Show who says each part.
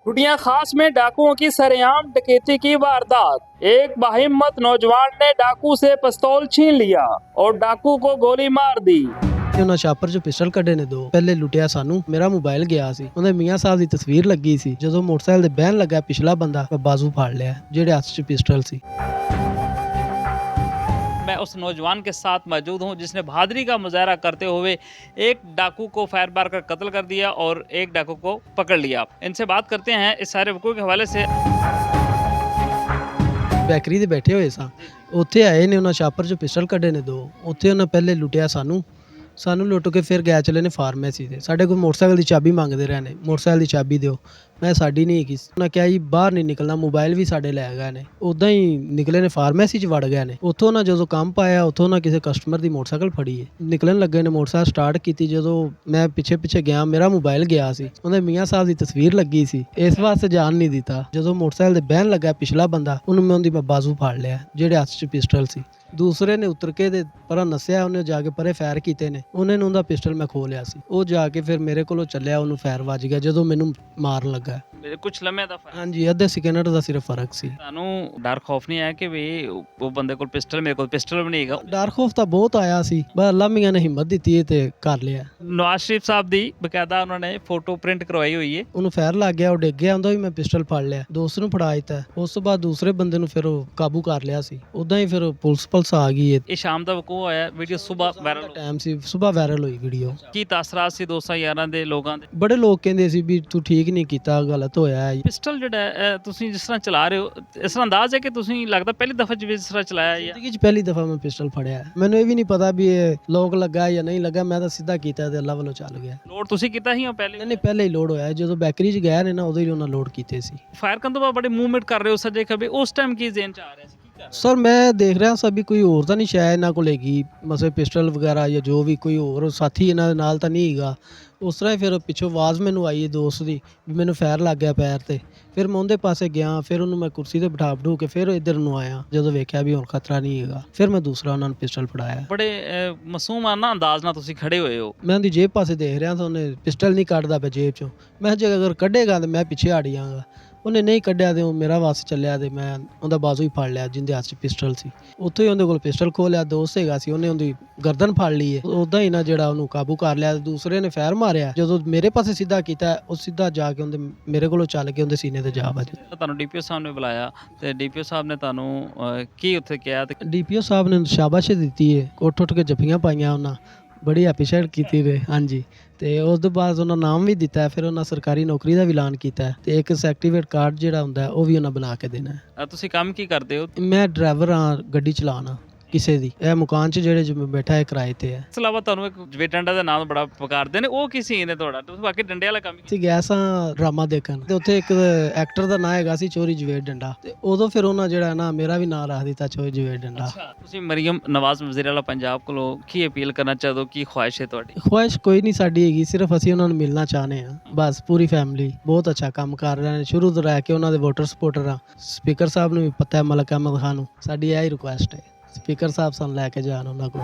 Speaker 1: कुटिया खास में डाकुओं की सरेआम डकैती की वारदात। एक बाहिम्मत नौजवान ने डाकू से पिस्तौल छीन लिया और डाकू को गोली मार दी।
Speaker 2: ਉਹਨਾਂ ਛਾਪਰ ਚ ਪਿਸਟਲ ਕੱਢੇ ਨੇ ਦੋ। ਪਹਿਲੇ ਲੁੱਟਿਆ ਸਾਨੂੰ, ਮੇਰਾ ਮੋਬਾਈਲ ਗਿਆ ਸੀ, ਉਹਦੇ ਮੀਆਂ ਸਾਹਿਬ ਦੀ ਤਸਵੀਰ ਲੱਗੀ ਸੀ। ਜਦੋਂ ਮੋਟਰਸਾਈਕਲ ਦੇ ਬਹਿਣ ਲੱਗਾ ਪਿਛਲਾ ਬੰਦਾ, ਮੈਂ ਬਾਜ਼ੂ ਫਾੜ ਲਿਆ ਜਿਹੜੇ ਹੱਥ 'ਚ ਪਿਸਟਲ ਸੀ।
Speaker 1: मैं उस नौजवान के साथ मौजूद हूं जिसने बहादुरी का मुजाहरा करते हुए एक डाकू को फायर मार कर कत्ल कर दिया और एक डाकू को पकड़ लिया। इनसे बात करते हैं इस सारे वकूअ के हवाले से।
Speaker 2: ਬੈਕਰੀ ਦੇ ਬੈਠੇ ਹੋਏ ਸਾਂ, ਉੱਥੇ ਆਏ ਨੇ, ਉਹਨਾਂ ਛਾਪਰ 'ਚ ਪਿਸਟਲ ਕੱਢੇ ਨੇ ਦੋ। ਉੱਥੇ ਉਹਨਾਂ ਪਹਿਲੇ ਲੁੱਟਿਆ ਸਾਨੂੰ ਲੁੱਟ ਕੇ ਫਿਰ ਗਏ ਚਲੇ ਨੇ ਫਾਰਮੇਸੀ ਤੇ। ਸਾਡੇ ਕੋਲ ਮੋਟਰਸਾਈਕਲ ਦੀ ਚਾਬੀ ਮੰਗਦੇ ਰਹੇ ਨੇ, ਮੋਟਰਸਾਈਕਲ ਦੀ ਚਾਬੀ ਦਿਓ। ਮੈਂ ਸਾਡੀ ਨਹੀਂ ਹੈਗੀ। ਉਹਨਾਂ ਕਿਹਾ ਜੀ ਬਾਹਰ ਨਹੀਂ ਨਿਕਲਣਾ, ਮੋਬਾਈਲ ਵੀ ਸਾਡੇ ਲੈ ਗਏ ਨੇ। ਉੱਦਾਂ ਹੀ ਨਿਕਲੇ ਨੇ, ਫਾਰਮੇਸੀ 'ਚ ਵੜ ਗਏ ਨੇ। ਉੱਥੋਂ ਨਾ ਜਦੋਂ ਕੰਮ ਪਾਇਆ, ਉੱਥੋਂ ਨਾ ਕਿਸੇ ਕਸਟਮਰ ਦੀ ਮੋਟਰਸਾਈਕਲ ਫੜੀ ਹੈ। ਨਿਕਲਣ ਲੱਗੇ ਨੇ, ਮੋਟਰਸਾਈਕਲ ਸਟਾਰਟ ਕੀਤੀ। ਜਦੋਂ ਮੈਂ ਪਿੱਛੇ ਗਿਆ, ਮੇਰਾ ਮੋਬਾਈਲ ਗਿਆ ਸੀ, ਉਹਦੇ ਮੀਆਂ ਸਾਹਿਬ ਦੀ ਤਸਵੀਰ ਲੱਗੀ ਸੀ। ਇਸ ਵਾਸਤੇ ਜਾਣ ਨਹੀਂ ਦਿੱਤਾ। ਜਦੋਂ ਮੋਟਰਸਾਈਕਲ ਦੇ ਬਹਿਣ ਲੱਗਾ ਪਿਛਲਾ ਬੰਦਾ, ਉਹਨੂੰ ਮੈਂ ਉਹਦੀ ਬਾਜ਼ੂ ਫਾੜ ਲਿਆ ਜਿਹੜੇ ਹੱਥ 'ਚ ਪਿਸਟਲ ਸੀ। ਦੂਸਰੇ ਨੇ ਉਤਰ ਕੇ ਦੇ ਪਰਾਂ ਨੱਸਿਆ, ਉਹਨੇ ਜਾ ਕੇ ਪਰੇ ਫਾਇਰ ਕੀਤੇ ਨੇ। ਉਹਨੇ ਨੂੰ ਉਹਦਾ ਪਿਸਟਲ ਮੈਂ ਖੋਹ ਲਿਆ ਸੀ। ਉਹ ਜਾ ਕੇ ਫਿਰ ਮੇਰੇ ਕੋਲੋਂ ਚੱਲਿਆ, ਉਹਨੂੰ ਫਾਇਰ ਵੱਜ ਗਿਆ ਜਦੋਂ ਮੈਨੂੰ ਮਾਰਨ ਲੱਗਾ।
Speaker 1: ਕੁਝ ਲੰਮੇ ਦਾ ਫਰਕ,
Speaker 2: ਹਾਂਜੀ, ਅੱਧੇ ਸੈਕਿੰਡ ਦਾ ਸਿਰਫ ਫਰਕ ਸੀ।
Speaker 1: ਤੁਹਾਨੂੰ ਡਰ ਖੌਫ ਨਹੀਂ ਆਇਆ ਕਿ ਵੀ ਉਹ ਬੰਦੇ ਕੋਲ ਪਿਸਟਲ, ਮੇਰੇ ਕੋਲ ਪਿਸਟਲ ਵੀ ਨਹੀਂ ਹੈਗਾ?
Speaker 2: ਡਰ ਖੌਫ ਤਾਂ ਬਹੁਤ ਆਇਆ ਸੀ, ਪਰ ਅੱਲਾ ਮੀਆਂ ਨੇ ਹਿੰਮਤ ਦਿੱਤੀ ਤੇ ਕਰ ਲਿਆ।
Speaker 1: ਨਵਾਜ਼ ਸ਼ਰੀਫ ਸਾਹਿਬ ਦੀ ਬਕਾਇਦਾ ਉਹਨਾਂ ਨੇ ਫੋਟੋ ਪ੍ਰਿੰਟ ਕਰਵਾਈ ਹੋਈ ਹੈ।
Speaker 2: ਉਹਨੂੰ ਫਾਇਰ ਲੱਗ ਗਿਆ, ਉਹ ਡਿੱਗ ਗਿਆ, ਉਹਦਾ ਵੀ ਮੈਂ ਪਿਸਟਲ ਫੜ ਲਿਆ, ਦੋਸਤ ਨੂੰ ਫੜਾ ਦਿੱਤਾ। ਉਸ ਤੋਂ ਬਾਅਦ ਦੂਸਰੇ ਬੰਦੇ ਨੂੰ ਫਿਰ ਉਹ ਕਾਬੂ ਕਰ ਲਿਆ ਸੀ। ਉਦਾਂ ਹੀ ਫਿਰ ਪੁਲਿਸ ਆ ਗਈ।
Speaker 1: ਇਹ ਸ਼ਾਮ ਦਾ ਵਕੂਆ ਹੋਇਆ, ਵੀਡੀਓ ਸਵੇਰ ਵਾਇਰਲ
Speaker 2: ਟਾਈਮ ਸੀ, ਸਵੇਰ ਵਾਇਰਲ ਹੋਈ ਵੀਡੀਓ।
Speaker 1: ਕੀ ਤਾਸਰਾਤ ਸੀ ਦੋਸਤਾਂ ਯਾਰਾਂ ਦੇ, ਲੋਕਾਂ ਦੇ?
Speaker 2: ਬੜੇ ਲੋਕ ਕਹਿੰਦੇ ਸੀ ਵੀ ਤੂੰ ਠੀਕ ਨਹੀਂ ਕੀਤਾ, ਗਲਤ ਹੋਇਆ ਹੈ।
Speaker 1: ਪਿਸਟਲ ਜਿਹੜਾ ਹੈ ਤੁਸੀਂ ਜਿਸ ਤਰ੍ਹਾਂ ਚਲਾ ਰਹੇ ਹੋ, ਇਸ ਤਰ੍ਹਾਂ ਅੰਦਾਜ਼ ਹੈ ਕਿ ਤੁਸੀਂ ਲੱਗਦਾ ਪਹਿਲੀ ਦਫਾ ਜਿਸ ਤਰ੍ਹਾਂ ਚਲਾਇਆ ਹੈ?
Speaker 2: ਜ਼ਿੰਦਗੀ 'ਚ ਪਹਿਲੀ ਦਫਾ ਮੈਂ ਪਿਸਟਲ ਫੜਿਆ। ਮੈਨੂੰ ਇਹ ਵੀ ਨਹੀਂ ਪਤਾ ਵੀ ਇਹ ਲੋਕ ਲੱਗਾ ਜਾਂ ਨਹੀਂ ਲੱਗਾ। ਮੈਂ ਤਾਂ ਸਿੱਧਾ ਕੀਤਾ ਤੇ ਅੱਲਾ ਵੱਲੋਂ ਚੱਲ ਗਿਆ।
Speaker 1: ਲੋਡ ਤੁਸੀਂ ਕੀਤਾ ਸੀ ਜਾਂ ਪਹਿਲੇ?
Speaker 2: ਨਹੀਂ, ਪਹਿਲੇ ਹੀ ਲੋਡ ਹੋਇਆ। ਜਦੋਂ ਬੈਕਰੀ 'ਚ ਗਿਆ ਨੇ ਨਾ, ਉਦੋਂ ਹੀ ਉਹਨਾਂ ਲੋਡ ਕੀਤੇ ਸੀ।
Speaker 1: ਫਾਇਰ ਕਰਨ ਤੋਂ ਬਾਅਦ ਬੜੇ ਮੂਵਮੈਂਟ ਕਰ ਰਹੇ ਹੋ ਸੱਜੇ ਖੱਬੇ, ਉਸ ਟਾਈਮ ਕੀ ਜ਼ੇਨ 'ਚ ਆ ਰਿਹਾ ਸੀ?
Speaker 2: ਸਰ ਮੈਂ ਦੇਖ ਰਿਹਾ ਸਾਂ ਵੀ ਕੋਈ ਹੋਰ ਤਾਂ ਨਹੀਂ ਸ਼ਾਇਦ ਇਹਨਾਂ ਕੋਲ ਹੈਗੀ, ਮਸੇ ਪਿਸਟਲ ਵਗੈਰਾ ਜਾਂ ਜੋ ਵੀ ਕੋਈ ਹੋਰ ਸਾਥੀ ਇਹਨਾਂ ਦੇ ਨਾਲ ਤਾਂ ਨਹੀਂ ਹੈਗਾ। ਉਸ ਤਰ੍ਹਾਂ ਹੀ ਫਿਰ ਪਿੱਛੋਂ ਆਵਾਜ਼ ਮੈਨੂੰ ਆਈ ਹੈ ਦੋਸਤ ਦੀ ਵੀ ਮੈਨੂੰ ਫਾਇਰ ਲੱਗ ਗਿਆ ਪੈਰ ਤੇ। ਫਿਰ ਮੈਂ ਉਹਦੇ ਪਾਸੇ ਗਿਆ, ਫਿਰ ਉਹਨੂੰ ਮੈਂ ਕੁਰਸੀ ਤੇ ਬਿਠਾ ਕੇ ਫਿਰ ਇੱਧਰ ਨੂੰ ਆਇਆ। ਜਦੋਂ ਵੇਖਿਆ ਵੀ ਹੁਣ ਖਤਰਾ ਨਹੀਂ ਹੈਗਾ, ਫਿਰ ਮੈਂ ਦੂਸਰਾ ਉਹਨਾਂ ਨੂੰ ਪਿਸਟਲ ਫੜਾਇਆ।
Speaker 1: ਬੜੇ ਮਾਸੂਮਾਨਾ ਅੰਦਾਜ਼ ਨਾਲ ਤੁਸੀਂ ਖੜੇ ਹੋਏ ਹੋ।
Speaker 2: ਮੈਂ ਉਹਦੀ ਜੇਬ ਪਾਸੇ ਦੇਖ ਰਿਹਾ ਤਾਂ ਉਹਨੇ ਪਿਸਟਲ ਨਹੀਂ ਕੱਢਦਾ ਪਿਆ ਜੇਬ 'ਚੋਂ। ਮੈਂ ਜੇ ਅਗਰ ਕੱਢੇਗਾ ਤਾਂ ਮੈਂ ਪਿੱਛੇ ਹਟ ਜਾਵਾਂਗਾ। ਉਹਨੇ ਨਹੀਂ ਕੱਢਿਆ ਤੇ ਉਹ ਮੇਰਾ ਵਾਸ ਚੱਲਿਆ ਤੇ ਮੈਂ ਉਹਦਾ ਬਾਜ਼ੂ ਹੀ ਫੜ ਲਿਆ ਜਿੰਦੇ ਹੱਥ 'ਚ ਪਿਸਟਲ ਸੀ। ਉੱਥੋਂ ਹੀ ਉਹਦੇ ਕੋਲ ਪਿਸਟਲ ਖੋਹ ਲਿਆ। ਦੋਸਤ ਹੈਗਾ ਸੀ, ਉਹਨੇ ਉਹਦੀ ਗਰਦਨ ਫੜ ਲਈ ਹੈ। ਉੱਦਾਂ ਹੀ ਨਾ ਜਿਹੜਾ ਉਹਨੂੰ ਕਾਬੂ ਕਰ ਲਿਆ। ਦੂਸਰੇ ਨੇ ਫਾਇਰ ਮਾਰਿਆ, ਜਦੋਂ ਮੇਰੇ ਪਾਸੇ ਸਿੱਧਾ ਕੀਤਾ, ਉਹ ਸਿੱਧਾ ਜਾ ਕੇ ਉਹਦੇ ਮੇਰੇ ਕੋਲੋਂ ਚੱਲ ਕੇ ਉਹਦੇ ਸੀਨੇ ਤੇ ਜਾ ਵੱਜਿਆ।
Speaker 1: ਤੁਹਾਨੂੰ ਡੀਪੀਓ ਸਾਹਿਬ ਨੇ ਬੁਲਾਇਆ ਤੇ ਡੀਪੀਓ ਸਾਹਿਬ ਨੇ ਤੁਹਾਨੂੰ ਕੀ ਉੱਥੇ ਕਿਹਾ? ਤੇ
Speaker 2: ਡੀਪੀਓ ਸਾਹਿਬ ਨੇ ਸ਼ਾਬਾਸ਼ ਦਿੱਤੀ ਹੈ, ਉੱਠ ਕੇ ਜੱਫੀਆਂ ਪਾਈਆਂ, ਉਹਨਾਂ ਬੜੀ ਐਪਰੀਸ਼ੀਏਟ ਕੀਤੀ ਵੇ। ਹਾਂਜੀ, ਤੇ ਉਸ ਤੋਂ ਬਾਅਦ ਉਹਨਾਂ ਨਾਮ ਵੀ ਦਿੱਤਾ। ਫਿਰ ਉਹਨਾਂ ਸਰਕਾਰੀ ਨੌਕਰੀ ਦਾ ਵੀ ਐਲਾਨ ਕੀਤਾ ਤੇ ਇੱਕ ਸਰਟੀਫਿਕੇਟ ਕਾਰਡ ਜਿਹੜਾ ਹੁੰਦਾ ਉਹ ਵੀ ਉਹਨਾਂ ਬਣਾ ਕੇ ਦੇਣਾ।
Speaker 1: ਤੁਸੀਂ ਕੰਮ ਕੀ ਕਰਦੇ ਹੋ?
Speaker 2: ਮੈਂ ਡਰਾਈਵਰ ਹਾਂ, ਗੱਡੀ ਚਲਾਉਣਾ ਕਿਸੇ ਦੀ। ਇਹ ਮਕਾਨ 'ਚ ਜਿਹੜੇ ਮੈਂ ਬੈਠਾ ਹੈ ਕਿਰਾਏ ਤੇ ਹੈ।
Speaker 1: ਇਸ ਤੋਂ ਇਲਾਵਾ ਤੁਹਾਨੂੰ ਇੱਕ ਜਵੇ ਡੰਡਾ ਦਾ ਨਾਮ ਬੜਾ ਪੁਕਾਰਦੇ ਨੇ, ਉਹ ਕੀ ਸੀਨ ਹੈ ਤੁਹਾਡਾ? ਤੁਸੀਂ ਬਾਕੀ ਡੰਡੇ ਵਾਲਾ ਕੰਮ
Speaker 2: ਅਸੀਂ ਗਏ ਸਾਂ ਡਰਾਮਾ ਦੇਖਣ ਤੇ ਉੱਥੇ ਇੱਕ ਐਕਟਰ ਦਾ ਨਾਂ ਹੈਗਾ ਸੀ ਚੋਰੀ ਜਵੇਦ ਡੰਡਾ, ਤੇ ਉਦੋਂ ਫਿਰ ਉਹਨਾਂ ਜਿਹੜਾ ਨਾ ਮੇਰਾ ਵੀ ਨਾਂ ਰੱਖ ਦਿੱਤਾ ਚੋਰੀ ਜਵੇਦ ਡੰਡਾ।
Speaker 1: ਤੁਸੀਂ ਮਰੀਮ ਨਵਾਜ਼ ਵਜ਼ੀਰ ਆਲਾ ਪੰਜਾਬ ਕੋਲੋਂ ਕੀ ਅਪੀਲ ਕਰਨਾ ਚਾਹਦੇ ਹੋ? ਕੀ ਖੁਆਇਸ਼ ਹੈ ਤੁਹਾਡੀ?
Speaker 2: ਖੁਆਇਸ਼ ਕੋਈ ਨਹੀਂ ਸਾਡੀ ਹੈਗੀ, ਸਿਰਫ ਅਸੀਂ ਉਹਨਾਂ ਨੂੰ ਮਿਲਣਾ ਚਾਹੁੰਦੇ ਹਾਂ ਬਸ। ਪੂਰੀ ਫੈਮਿਲੀ ਬਹੁਤ ਅੱਛਾ ਕੰਮ ਕਰ ਰਹੇ ਨੇ, ਸ਼ੁਰੂ ਤੋਂ ਰਹਿ ਕੇ ਉਹਨਾਂ ਦੇ ਵੋਟਰ ਸਪੋਰਟਰ ਆ। ਸਪੀਕਰ ਸਾਹਿਬ ਨੂੰ ਵੀ ਪਤਾ ਹੈ, ਮਲਕ ਅਹਿਮਦ ਖਾਨ ਨੂੰ। ਸਾਡੀ ਇਹ ਹੀ ਰਿਕੁਐਸਟ ਹੈ, ਸਪੀਕਰ ਸਾਹਿਬ ਸਾਨੂੰ ਲੈ ਕੇ ਜਾਣ ਉਹਨਾਂ ਕੋਲ।